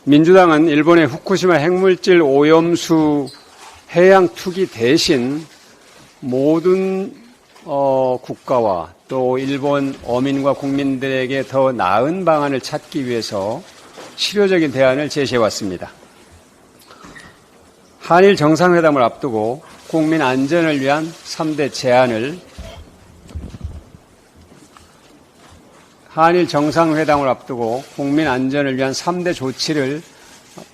민주당은 일본의 후쿠시마 핵물질 오염수 해양 투기 대신 모든 국가와 또 일본 어민과 국민들에게 더 나은 방안을 찾기 위해서 실효적인 대안을 제시해왔습니다. 한일 정상회담을 앞두고 국민 안전을 위한 3대 제안을 한일 정상회담을 앞두고 국민 안전을 위한 3대 조치를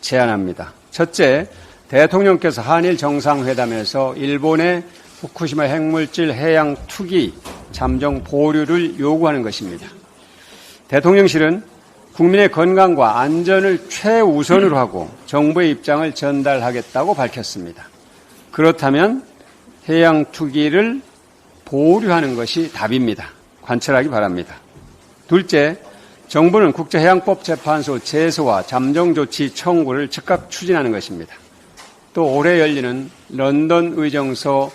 제안합니다. 첫째, 대통령께서 한일 정상회담에서 일본의 후쿠시마 핵물질 해양 투기 잠정 보류를 요구하는 것입니다. 대통령실은 국민의 건강과 안전을 최우선으로 하고 정부의 입장을 전달하겠다고 밝혔습니다. 그렇다면 해양 투기를 보류하는 것이 답입니다. 관철하기 바랍니다. 둘째, 정부는 국제해양법재판소 제소와 잠정조치 청구를 즉각 추진하는 것입니다. 또 올해 열리는 런던 의정서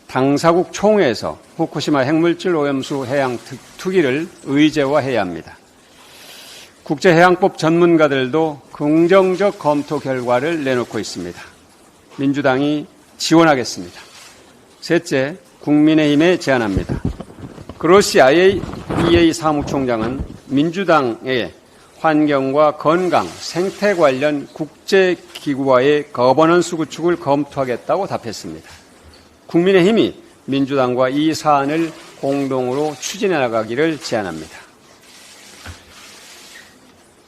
당사국 총회에서 후쿠시마 핵물질 오염수 해양 투기를 의제화해야 합니다. 국제해양법 전문가들도 긍정적 검토 결과를 내놓고 있습니다. 민주당이 지원하겠습니다. 셋째, 국민의힘에 제안합니다. 그로시 IAEA 사무총장은 민주당의 환경과 건강, 생태 관련 국제기구와의 거버넌스 구축을 검토하겠다고 답했습니다. 국민의힘이 민주당과 이 사안을 공동으로 추진해 나가기를 제안합니다.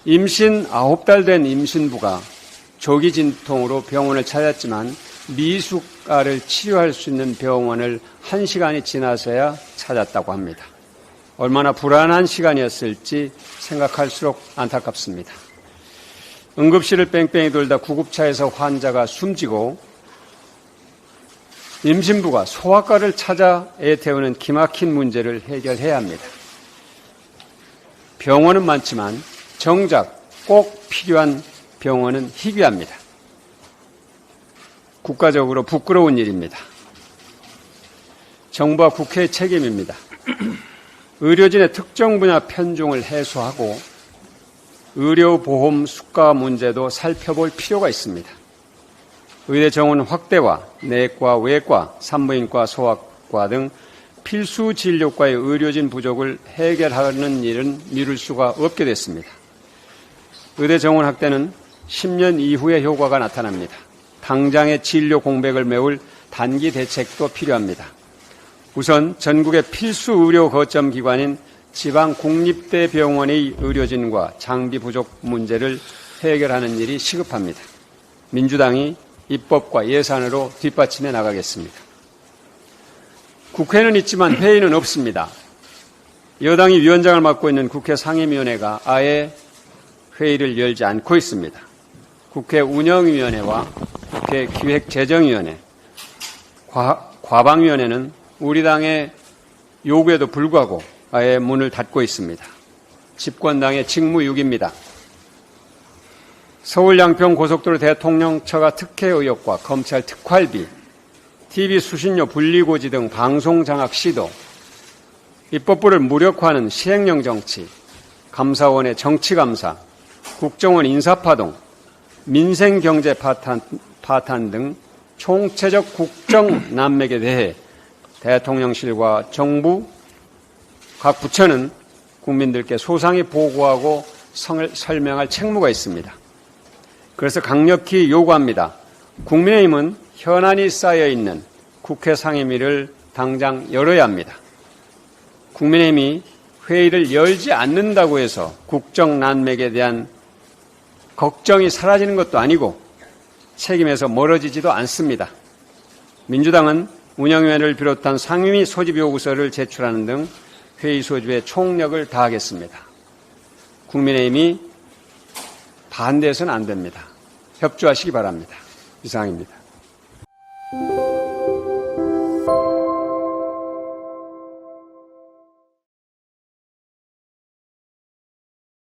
임신 9달 된 임신부가 조기 진통으로 병원을 찾았지만 미숙아를 치료할 수 있는 병원을 1시간이 지나서야 찾았다고 합니다. 얼마나 불안한 시간이었을지 생각할수록 안타깝습니다. 응급실을 뺑뺑이 돌다 구급차에서 환자가 숨지고 임신부가 소아과를 찾아 애 태우는 기막힌 문제를 해결해야 합니다. 병원은 많지만 정작 꼭 필요한 병원은 희귀합니다. 국가적으로 부끄러운 일입니다. 정부와 국회의 책임입니다. 의료진의 특정 분야 편중을 해소하고 의료보험 수가 문제도 살펴볼 필요가 있습니다. 의대 정원 확대와 내과, 외과, 산부인과, 소아과 등 필수 진료과의 의료진 부족을 해결하는 일은 미룰 수가 없게 됐습니다. 의대 정원 확대는 10년 이후에 효과가 나타납니다. 당장의 진료 공백을 메울 단기 대책도 필요합니다. 우선 전국의 필수 의료 거점 기관인 지방 국립대병원의 의료진과 장비 부족 문제를 해결하는 일이 시급합니다. 민주당이 입법과 예산으로 뒷받침해 나가겠습니다. 국회는 있지만 회의는 없습니다. 여당이 위원장을 맡고 있는 국회 상임위원회가 아예 회의를 열지 않고 있습니다. 국회 운영위원회와 국회 기획재정위원회, 과방위원회는 우리 당의 요구에도 불구하고 아예 문을 닫고 있습니다. 집권당의 직무유기입니다. 서울 양평 고속도로 대통령처가 특혜 의혹과 검찰 특활비, TV 수신료 분리고지 등 방송장악 시도, 입법부를 무력화하는 시행령 정치, 감사원의 정치감사, 국정원 인사파동, 민생경제 파탄 등 총체적 국정 난맥에 대해 대통령실과 정부, 각 부처는 국민들께 소상히 보고하고 설명할 책무가 있습니다. 그래서 강력히 요구합니다. 국민의힘은 현안이 쌓여있는 국회 상임위를 당장 열어야 합니다. 국민의힘이 회의를 열지 않는다고 해서 국정 난맥에 대한 걱정이 사라지는 것도 아니고 책임에서 멀어지지도 않습니다. 민주당은 운영위원회를 비롯한 상임위 소집 요구서를 제출하는 등 회의 소집에 총력을 다하겠습니다. 국민의힘이 반대해서는 안 됩니다. 협조하시기 바랍니다. 이상입니다.